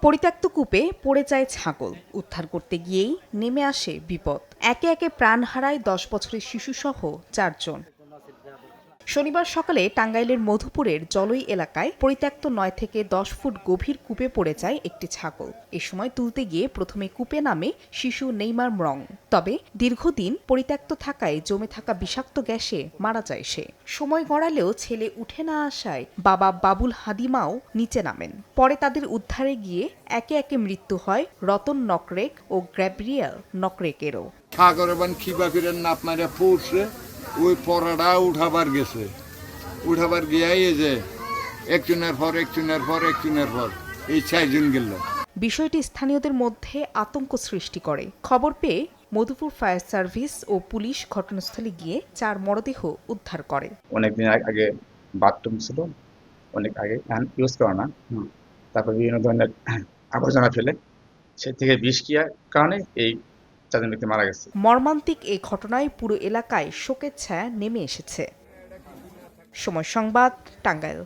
পরিত্যক্ত কূপে পড়ে যায় ছাগল, উদ্ধার করতে গিয়েই নেমে আসে বিপদ। একে একে প্রাণ হারায় 10 বছরের শিশুসহ 4 জন। শনিবার সকালে টাঙ্গাইলের মধুপুরের জলই এলাকায় পরিত্যক্ত 9 থেকে 10 ফুট গভীর কূপে পড়ে যায় একটি ছাগল। এ সময় তুলতে গিয়ে প্রথমে কূপে নামে শিশু নেইমার মরং। তবে দীর্ঘদিন পরিত্যক্ত থাকায় জমে থাকা বিষাক্ত গ্যাসে মারা যায় সে। সময় গড়ালেও ছেলে উঠে না আসায় বাবা বাবুল হাদিমাও নিচে নামেন। পরে তাদের উদ্ধারে গিয়ে একে একে মৃত্যু হয় রতন নকরেক ও গ্যাব্রিয়েল নকরেকেরও। সাগরে বান খিবা ফিরেন নাপ মারে পড়ছে, ওই পড়াটা উঠাবার গেছে। উঠাবার গিয়ে এই যে একজনের পর এই 4 জন গেল। বিষয়টি স্থানীয়দের মধ্যে আতঙ্ক সৃষ্টি করে। খবর পেয়ে মধুপুর ফায়ার সার্ভিস ও পুলিশ ঘটনাস্থলে গিয়ে 4 মরদেহ উদ্ধার করে। অনেকদিন আগে বাথরুম ছিল, অনেক আগে ইউজ করা না, তারপর বিভিন্ন ধরনের আবর্জনা ফেলে সে থেকে বিষ কিয়ার কারণে এই 4 জন ব্যক্তি মারা গেছে। মর্মান্তিক এই ঘটনায় পুরো এলাকায় শোকের ছায়া নেমে এসেছে। সময় সংবাদ, টাঙ্গাইল।